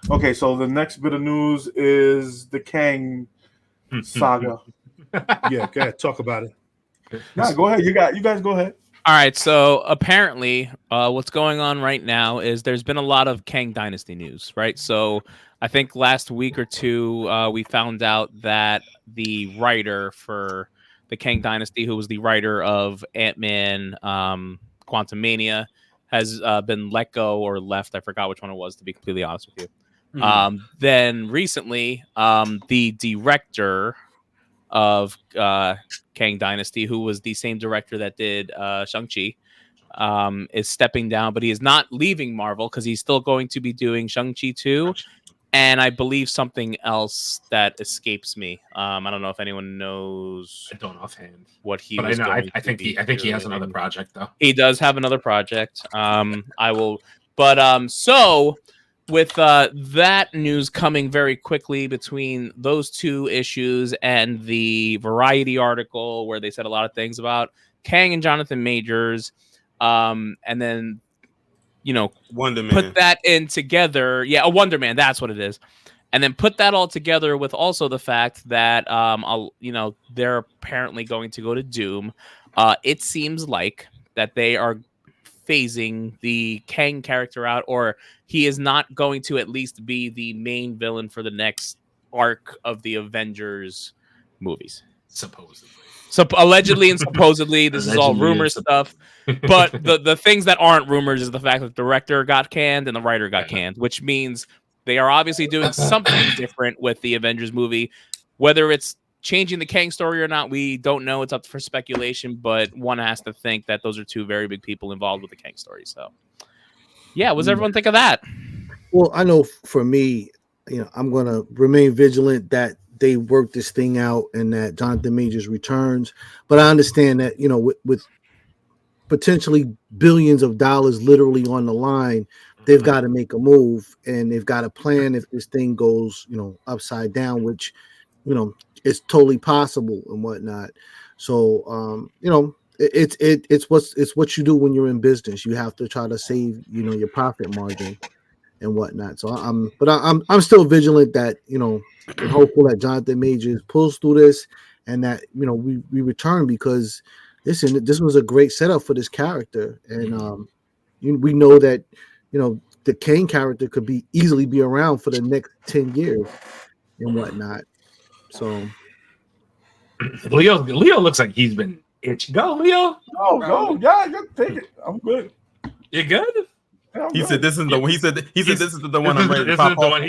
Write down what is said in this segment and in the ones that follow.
Okay, so the next bit of news is the Kang saga. Yeah, go ahead, talk about it. Nah, go ahead. You guys go ahead. All right, so apparently, what's going on right now is there's been a lot of Kang Dynasty news, right? So I think last week or two, we found out that the writer for the Kang Dynasty, who was the writer of Ant-Man, Quantumania, has been let go or left. I forgot which one it was, to be completely honest with you. Then recently, the director of Kang Dynasty, who was the same director that did Shang-Chi, is stepping down, but he is not leaving Marvel because he's still going to be doing Shang-Chi 2, and I believe something else that escapes me. I don't know if anyone knows. I don't offhand what he but was I know. going I think to he has another project though. He does have another project. I will, but so with that news coming very quickly between those two issues and the Variety article where they said a lot of things about Kang and Jonathan Majors, and then Wonder Man. Put that in together. Yeah, a Wonder Man. That's what it is. And then put that all together with also the fact that they're apparently going to go to Doom. It seems like that they are phasing the Kang character out, or he is not going to at least be the main villain for the next arc of the Avengers movies. Supposedly. So allegedly and supposedly, this is all rumor stuff. But the things that aren't rumors is the fact that the director got canned and the writer got canned, which means they are obviously doing something different with the Avengers movie. Whether it's changing the Kang story or not, we don't know. It's up for speculation, but one has to think that those are two very big people involved with the Kang story. So, yeah, what does everyone think of that? Well, I know for me, I'm going to remain vigilant that they work this thing out and that Jonathan Majors returns. But I understand that, with potentially billions of dollars literally on the line, they've got to make a move and they've got a plan if this thing goes, upside down, which, it's totally possible and whatnot. So, it's what you do when you're in business. You have to try to save, your profit margin and whatnot. So I'm still vigilant that, and hopeful that Jonathan Majors pulls through this and that, we return, because this was a great setup for this character. And we know that, the Kane character could easily be around for the next 10 years and whatnot. So Leo looks like he's been itching. Go, Leo. Oh, go. Yeah, take it. I'm good. You good? Yeah, he said this is the one. He said this is the one I'm ready to pop off.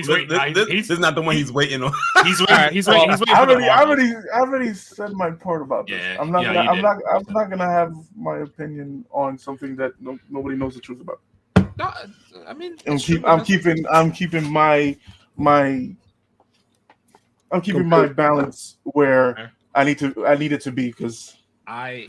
This is not the one he's waiting on. He's waiting. I already said my part about this. Yeah, I'm not gonna have my opinion on something that nobody knows the truth about. No, I mean, I'm keeping my balance where I need it to be, because I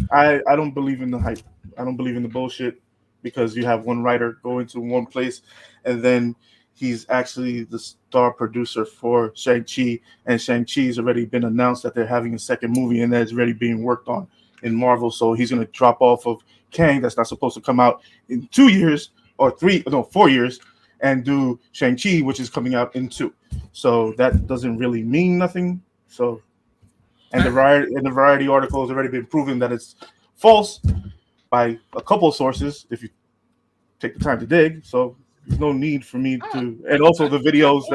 don't believe in the hype. I don't believe in the bullshit, because you have one writer go into one place and then he's actually the star producer for Shang-Chi, and Shang-Chi's already been announced that they're having a second movie and that's already being worked on in Marvel. So he's going to drop off of Kang, that's not supposed to come out in 2 years or 4 years, and do Shang-Chi, which is coming out in 2. So that doesn't really mean nothing. So, and the Variety article has already been proven that it's false by a couple of sources, if you take the time to dig. So there's no need for me to. And also the videos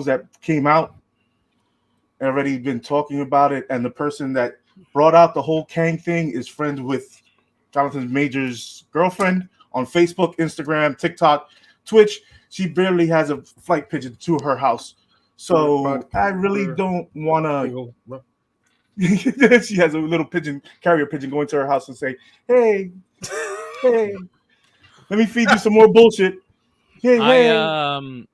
that came out, already been talking about it, and the person that brought out the whole Kang thing is friends with Jonathan Majors' girlfriend on Facebook, Instagram, TikTok, Twitch. She barely has a flight pigeon to her house. So I really don't want to. She has a little carrier pigeon going to her house and say, hey, let me feed you some more bullshit. Hey.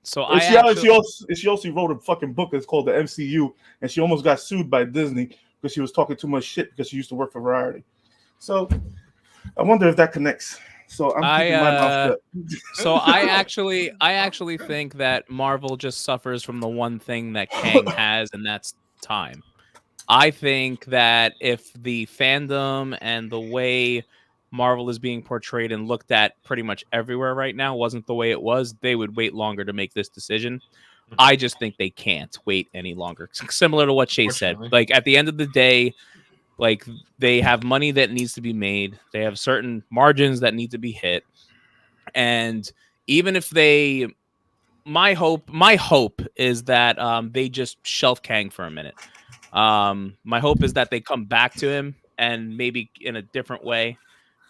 She also wrote a fucking book that's called the MCU, and she almost got sued by Disney because she was talking too much shit because she used to work for Variety. So I wonder if that connects. So I'm keeping my mouth shut. So I actually think that Marvel just suffers from the one thing that Kang has, and that's time. I think that if the fandom and the way Marvel is being portrayed and looked at pretty much everywhere right now wasn't the way it was, they would wait longer to make this decision. I just think they can't wait any longer. Similar to what Chase said. Like, at the end of the day, like, they have money that needs to be made. They have certain margins that need to be hit. And even if they... My hope is that they just shelf Kang for a minute. My hope is that they come back to him and maybe in a different way.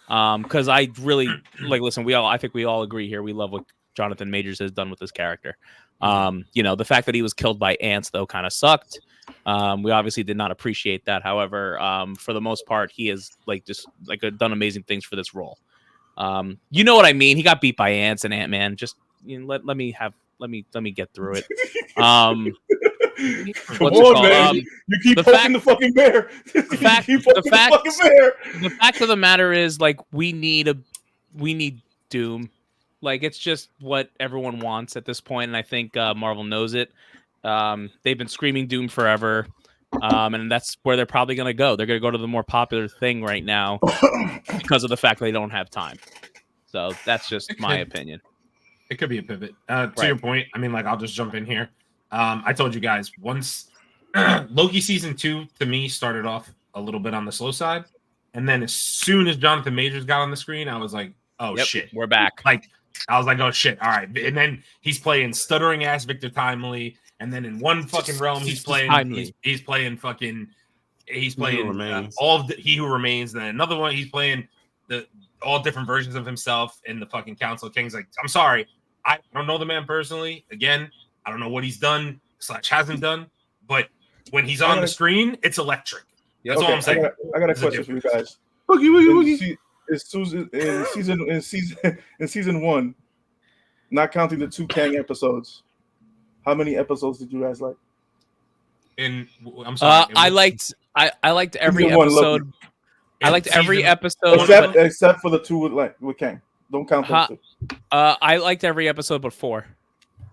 Because I really listen. I think we all agree here. We love what Jonathan Majors has done with this character. The fact that he was killed by ants though kind of sucked. We obviously did not appreciate that. However, for the most part, he has done amazing things for this role. You know what I mean? He got beat by ants and Ant-Man. Just let me get through it. What's it called? Man. You keep poking the fucking bear. The fact of the matter is, like, we need Doom. Like, it's just what everyone wants at this point, and I think Marvel knows it. They've been screaming Doom forever, and that's where they're probably going to go. They're going to go to the more popular thing right now because of the fact that they don't have time. So that's just my opinion. It could be a pivot. To your point, I mean, like, I'll just jump in here. I told you guys once Loki season 2 to me started off a little bit on the slow side, and then as soon as Jonathan Majors got on the screen, I was like, "Oh shit, we're back!" Like, I was like, "Oh shit, all right." And then he's playing stuttering ass Victor Timely, and then in one fucking realm he's playing He Who Remains. And then another one he's playing all different versions of himself in the fucking Council of Kings. Like, I'm sorry, I don't know the man personally. Again, I don't know what he's done / hasn't done, but when he's on the screen, it's electric. That's all I'm saying. I got a question for you guys. In season 1, not counting the 2 Kang episodes, how many episodes did you guys like? I'm sorry. I liked every episode. I liked every episode except for the 2 with Kang. Don't count those 2. I liked every episode but 4.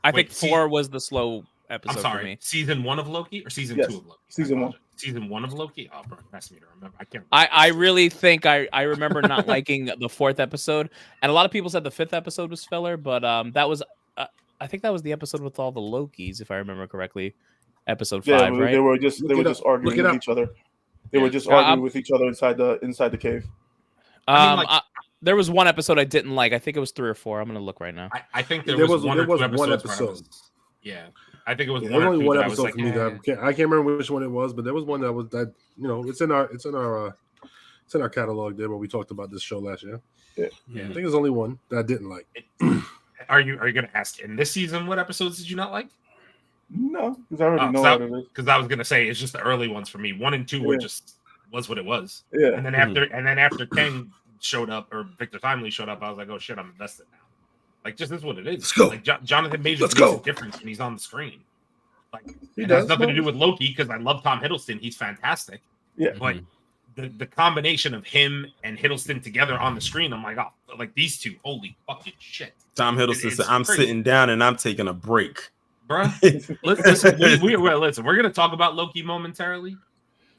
I think 4 was the slow episode. I'm sorry. For me. Season 1 of Loki or season 2 of Loki? Season 1. Season 1 of Loki. Oh, bro, that's me to remember. I can't. I really think I remember not liking the 4th episode, and a lot of people said the 5th episode was filler, but that was I think that was the episode with all the Lokis, if I remember correctly. Episode 5, right? They were just arguing with each other. They were just arguing with each other inside the cave. There was one episode I didn't like. I think it was 3 or 4. I'm gonna look right now. I think there was one episode. Yeah, I think it was there was only one episode for me that I can't remember which one it was, but there was one that it's in our catalog there where we talked about this show last year. Yeah. I think there's only one that I didn't like. Are you gonna ask in this season what episodes did you not like? No, because I already know what it is. Because I was gonna say it's just the early ones for me. 1 and 2 were just was what it was. Yeah. And then after Kang showed up or Victor Timely showed up, I was like, oh shit, I'm invested now. Like, just this is what it is. Let's go. Like Jonathan Majors makes a difference when he's on the screen. Like, it has nothing to do with Loki because I love Tom Hiddleston. He's fantastic. Yeah. But the combination of him and Hiddleston together on the screen, I'm like, oh, like these two, holy fucking shit. Tom Hiddleston said, I'm sitting down and I'm taking a break. Bro, listen, we're gonna talk about Loki momentarily,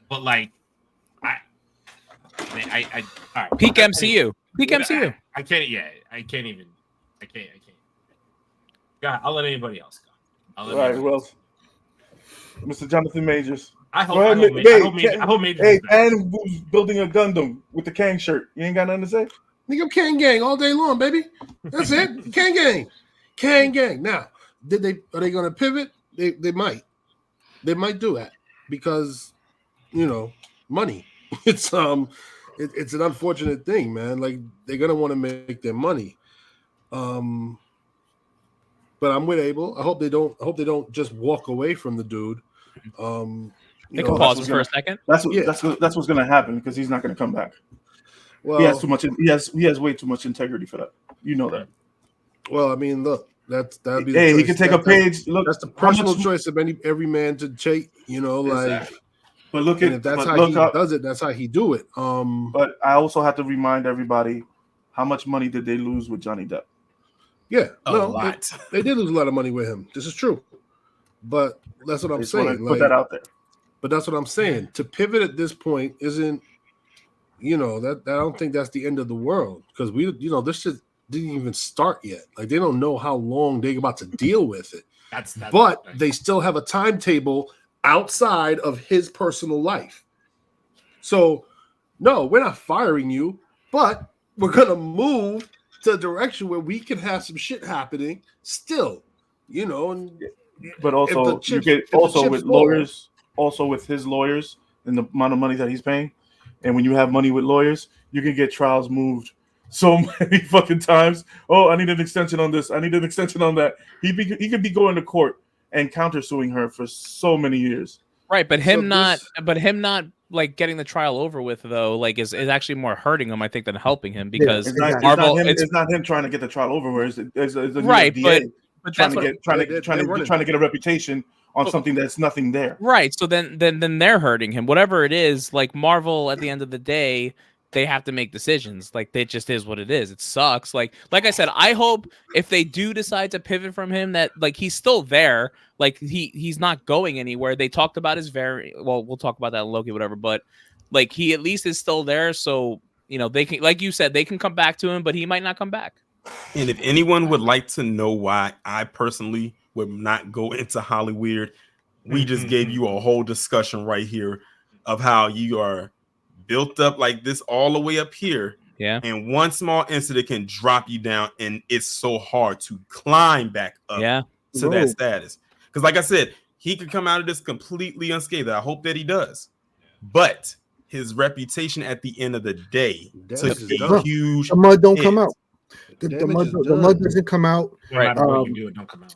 but like, all right. Peak MCU. I can't even. God, I'll let anybody else go. All right, well, Mr. Jonathan Majors. I hope Majors. Hey, and who's building a Gundam with the Kang shirt? You ain't got nothing to say? Nigga, I'm Kang Gang all day long, baby. That's it. Kang Gang. Now, are they gonna pivot? They might. They might do that because money. It's an unfortunate thing, man. Like, they're gonna want to make their money. But I'm with Abel. I hope they don't just walk away from the dude. They can pause for a second. That's what's gonna happen because he's not gonna come back. Well, he has too much. He has way too much integrity for that. You know that. Well, I mean, look, that'd be. Hey, he can take a page. Look, that's the personal choice of every man to take. Exactly. Like. But look at that's how he does it. That's how he do it. But I also have to remind everybody, how much money did they lose with Johnny Depp? Yeah, they did lose a lot of money with him. This is true. But that's what I'm saying. Put that out there. But that's what I'm saying. To pivot at this point isn't you know, that I don't think that's the end of the world, because this shit didn't even start yet. Like, they don't know how long they're about to deal with it. But they still have a timetable outside of his personal life. So, no, we're not firing you, but we're gonna move to a direction where we can have some shit happening still, you know. And but also you get also with lawyers, also with his lawyers and the amount of money that he's paying, and when you have money with lawyers, you can get trials moved so many fucking times. Oh, I need an extension on this. I need an extension on that. He could be going to court and countersuing her for so many years. Right, but him not like getting the trial over with though, like is actually more hurting him, I think, than helping him, because it's not him trying to get the trial over. It's right, DA but trying to get a reputation on something that's nothing there. Right. So then they're hurting him. Whatever it is, like Marvel, at the end of the day, they have to make decisions. Like, it just is what it is. It sucks. Like I said, I hope if they do decide to pivot from him, that like he's still there. Like he's not going anywhere. They talked about we'll talk about that in Loki, whatever. But like he at least is still there. So, you know, they can, like you said, they can come back to him, but he might not come back. And if anyone would like to know why I personally would not go into Hollyweird, we just gave you a whole discussion right here of how you are built up like this all the way up here. Yeah. And one small incident can drop you down, and it's so hard to climb back up to that status. Because like I said, he could come out of this completely unscathed. I hope that he does. But his reputation at the end of the day took a huge The mud don't hit. come out. The mud doesn't come out. No matter what you do, it don't come out.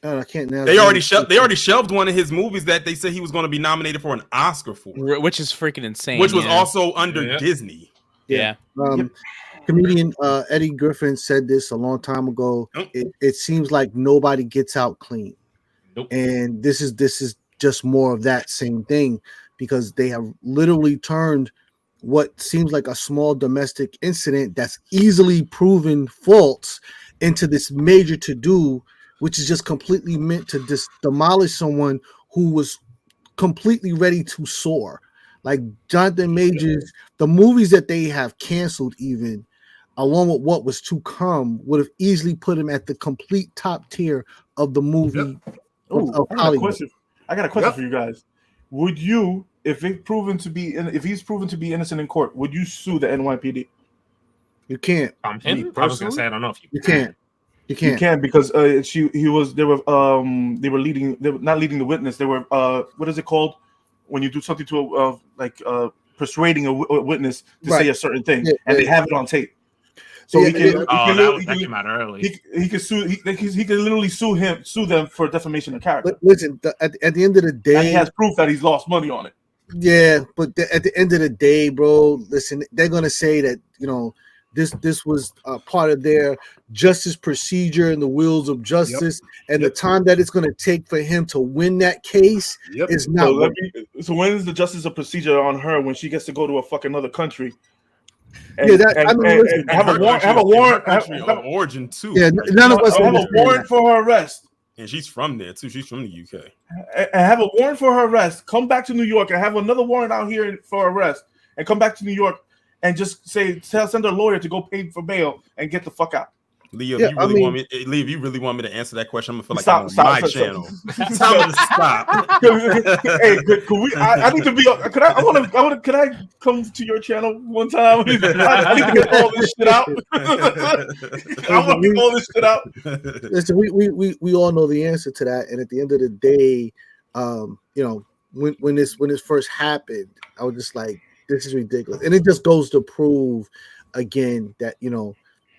I can't now. They already shelved one of his movies that they said he was going to be nominated for an Oscar for, which is freaking insane. Which was also under Disney. Yeah. Comedian Eddie Griffin said this a long time ago. It seems like nobody gets out clean. Nope. And this is just more of that same thing, because they have literally turned what seems like a small domestic incident that's easily proven false into this major to-do, which is just completely meant to demolish someone who was completely ready to soar. Like Jonathan Majors, the movies that they have canceled, even along with what was to come, would have easily put him at the complete top tier of the movie. Of Hollywood. I got a question for you guys. Would you, if he's proven to be innocent in court, would you sue the NYPD? You can't. I was gonna say, I don't know if you can't. You can't. You can't, because they were not leading the witness. They were what is it called when you do something to persuading a witness to say a certain thing, and they have it on tape. So he can came out early. He could sue. He could literally sue them for defamation of character. But listen, at the end of the day, and he has proof that he's lost money on it. Yeah, but at the end of the day, bro, listen, they're gonna say that, you know, this was part of their justice procedure and the wheels of justice, and the time that it's gonna take for him to win that case is not. So when is the justice of procedure on her when she gets to go to a fucking other country? And, have a warrant of origin too. Yeah, none of us have a warrant for her arrest. And she's from there too. She's from the UK. And have a warrant for her arrest. Come back to New York and have another warrant out here for arrest. And come back to New York and just send her lawyer to go pay for bail and get the fuck out. Leo, if you really want me to answer that question, I'm gonna feel like I'm on my channel. Tell me to stop. Hey, could we? I need to be. Could I come to your channel one time? I need to get all this shit out. I want to get all this shit out. Listen, we all know the answer to that, and at the end of the day, you know, when this first happened, I was just like, this is ridiculous, and it just goes to prove again that, you know,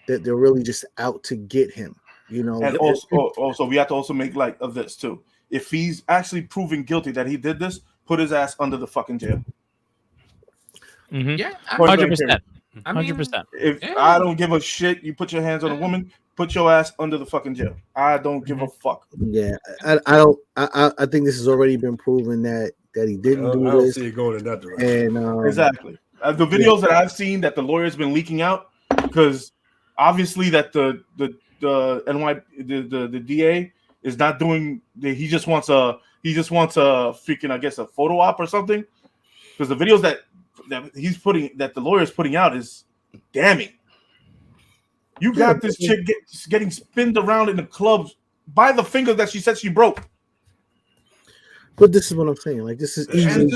that they're really just out to get him, you know. And also we have to also make light of this too. If he's actually proven guilty that he did this, put his ass under the fucking jail. Mm-hmm. Yeah, 100%. 100%. If I don't give a shit, you put your hands on a woman, put your ass under the fucking jail. I don't give a fuck. Yeah, I think this has already been proven that he didn't do this. I don't see it going in that direction. And exactly. The videos that I've seen that the lawyer's been leaking out, because obviously that the DA is not doing. He just wants a freaking, I guess, a photo op or something. Because the videos that that the lawyer's putting out is damning. You got this chick getting spinned around in the club by the finger that she said she broke. But this is what I'm saying. Like, this is easy.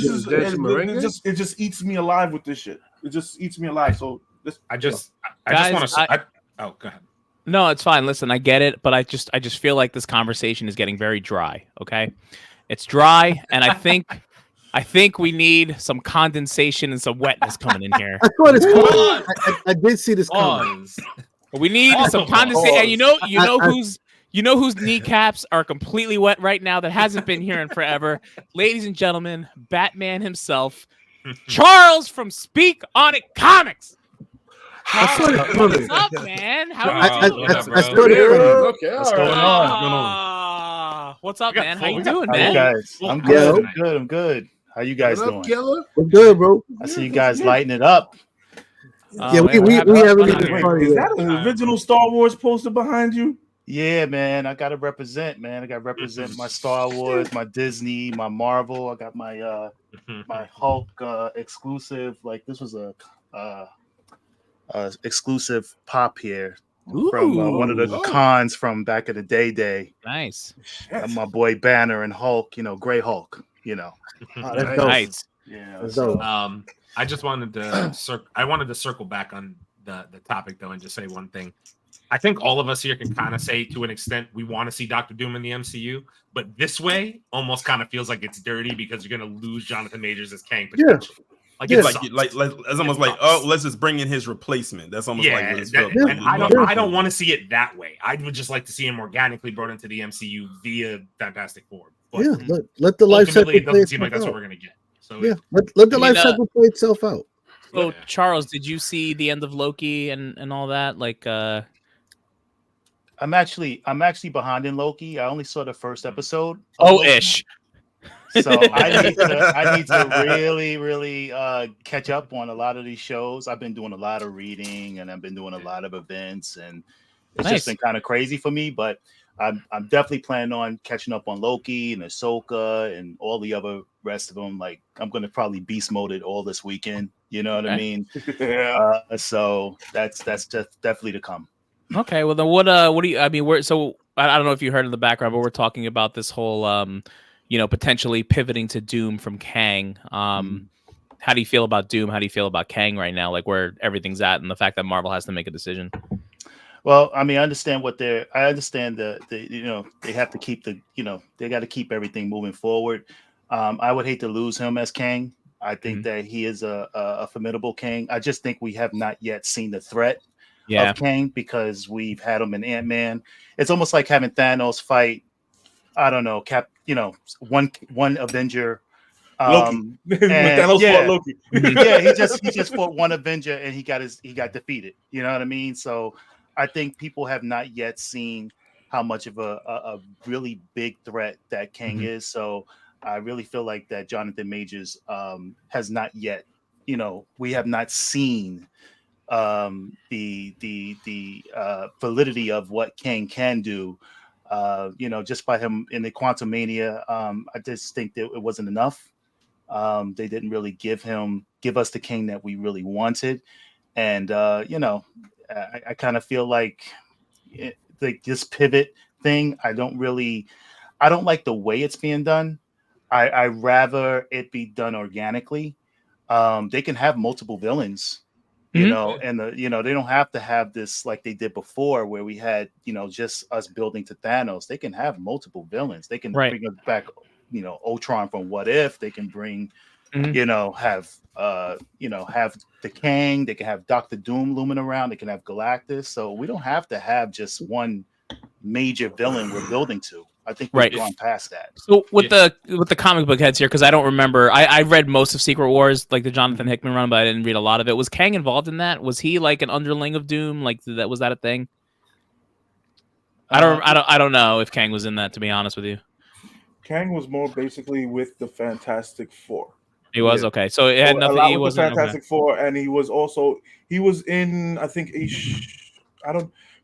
It just eats me alive with this shit. It just eats me alive. So I just want to. Oh, go ahead. No, it's fine. Listen, I get it, but I just feel like this conversation is getting very dry. Okay, it's dry, and I think we need some condensation and some wetness coming in here. I thought it's coming. I did see this coming. We need some condensation, and you know whose kneecaps are completely wet right now that hasn't been here in forever, ladies and gentlemen, Batman himself, Charles from Speak On It Comics. What's up, man? How you doing? What's going on? What's up, man? How you doing, man? Guys? I'm good. I'm good. How you guys doing? We're good, bro. I see you guys lighting it up. Yeah, we haven't even started. Is that an original Star Wars poster behind you? Yeah, man. I gotta represent, man. I gotta represent my Star Wars, my Disney, my Marvel. I got my my Hulk exclusive. Like, this was a exclusive pop here from one of the cons from back in the day. Nice. My boy Banner and Hulk, Gray Hulk, That's nice. Yeah. So, I just wanted to circle back on the topic though and just say one thing. I think all of us here can kind of say to an extent we want to see Dr. Doom in the MCU, but this way almost kind of feels like it's dirty because you're going to lose Jonathan Majors as Kang potentially. Like it's almost like, oh, let's just bring in his replacement. That's almost like what it's felt. And I don't want to see it that way. I would just like to see him organically brought into the MCU via Fantastic Four. But let the life cycle. It doesn't seem like that's what we're gonna get. So let the life cycle play itself out. So Charles, did you see the end of Loki and all that? Like, I'm actually behind in Loki. I only saw the first episode. Ish. So I need to really catch up on a lot of these shows. I've been doing a lot of reading and I've been doing a lot of events, and it's just been kind of crazy for me. But I'm definitely planning on catching up on Loki and Ahsoka and all the other rest of them. Like, I'm going to probably beast mode it all this weekend. You know what I mean? So that's just definitely to come. Okay, well then what do you? I mean, I don't know if you heard in the background, but we're talking about this whole potentially pivoting to Doom from Kang. How do you feel about Doom? How do you feel about Kang right now? Like, where everything's at and the fact that Marvel has to make a decision. Well, I mean, I understand they have to keep they got to keep everything moving forward. I would hate to lose him as Kang. I think that he is a formidable Kang. I just think we have not yet seen the threat of Kang because we've had him in Ant-Man. It's almost like having Thanos fight, I don't know, one Avenger. Loki. Thanos fought Loki. he just fought one Avenger and he got defeated. You know what I mean? So I think people have not yet seen how much of a really big threat that Kang is. So I really feel like that Jonathan Majors has not yet, we have not seen the validity of what Kang can do. Just by him in the Quantum Mania, I just think that it wasn't enough. They didn't really give us the Kang that we really wanted. And, I kind of feel like this pivot thing, I don't like the way it's being done. I rather it be done organically. They can have multiple villains, and they don't have to have this like they did before where we had, just us building to Thanos. They can have multiple villains. They can bring us back, Ultron from What If. They can bring, have the Kang. They can have Dr. Doom looming around. They can have Galactus. So we don't have to have just one major villain we're building to. I think we've gone past that. So with the comic book heads here, because I don't remember, I read most of Secret Wars, like the Jonathan Hickman run, but I didn't read a lot of it. Was Kang involved in that? Was he like an underling of Doom? Like was that a thing? I don't know if Kang was in that, to be honest with you. Kang was more basically with the Fantastic Four. He was okay. So it had nothing. He was Fantastic Four, and he was in. I think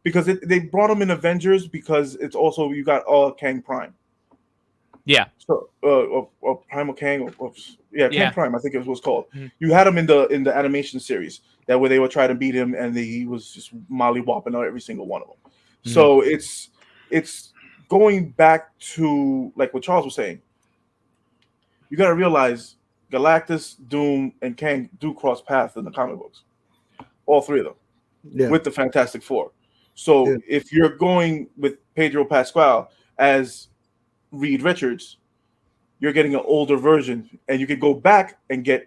because they brought him in Avengers because it's also you got Kang Prime. Yeah. So, or Primal Kang, Kang Prime, I think it was called. Mm-hmm. You had him in the animation series that where they would try to beat him, and he was just molly-whopping out every single one of them. Mm-hmm. So it's going back to like what Charles was saying. You got to realize Galactus, Doom, and Kang do cross paths in the comic books. All three of them, with the Fantastic Four. So if you're going with Pedro Pascal as Reed Richards, you're getting an older version, and you could go back and get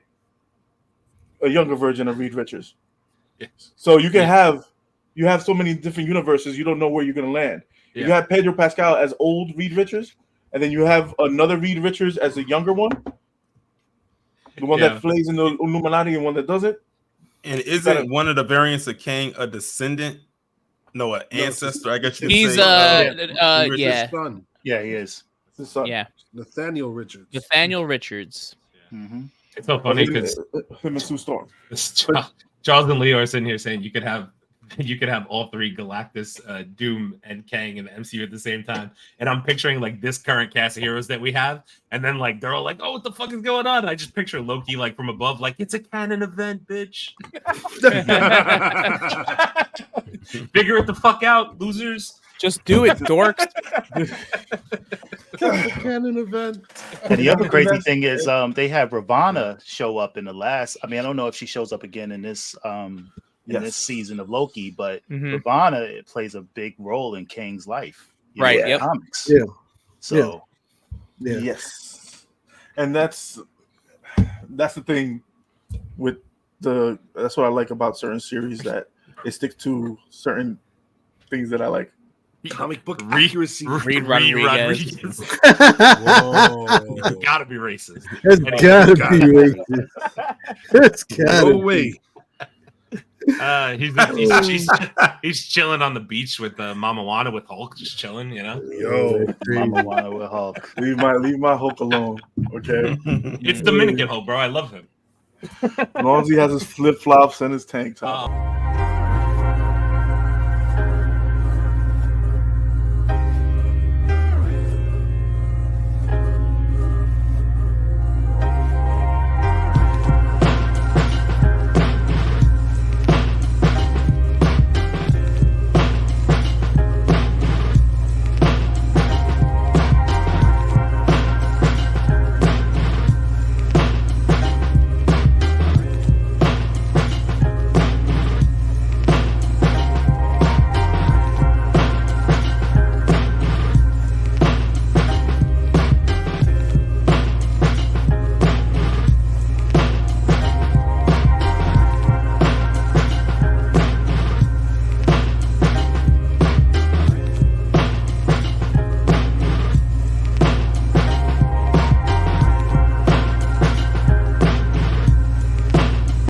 a younger version of Reed Richards. Yes. So you can have so many different universes, you don't know where you're going to land. Yeah. You have Pedro Pascal as old Reed Richards, and then you have another Reed Richards as a younger one, the one that plays in the Illuminati and one that doesn't. And isn't one of the variants of Kang a descendant? No, an ancestor. I guess you could he's say. Son. Yeah, he is. His son. Yeah, Nathaniel Richards. Mm-hmm. It's so funny because him and Sue Storm. Charles and Leo are sitting here saying you could have all three, Galactus, Doom, and Kang in the MCU at the same time. And I'm picturing like this current cast of heroes that we have, and then like they're all like, "Oh, what the fuck is going on?" And I just picture Loki like from above, like it's a canon event, bitch. Figure it the fuck out, losers. Just do it, dorks. Canon event. And the other crazy thing is, they have Ravonna show up in the last. I mean, I don't know if she shows up again in this this season of Loki, but Ravonna plays a big role in Kang's life, right? In comics. Yeah. So, yes, and that's the thing with that's what I like about certain series, that it sticks to certain things that I like. Comic book accuracy. Reed Rodriguez. Whoa. Gotta be racist. It's gotta be racist. It's gotta way. He's chilling on the beach with Mama Wana with Hulk, just chilling, you know. Yo, Mama Wana with Hulk. Leave my Hulk alone, okay? It's Dominican Hulk, bro. I love him. As long as he has his flip flops and his tank top.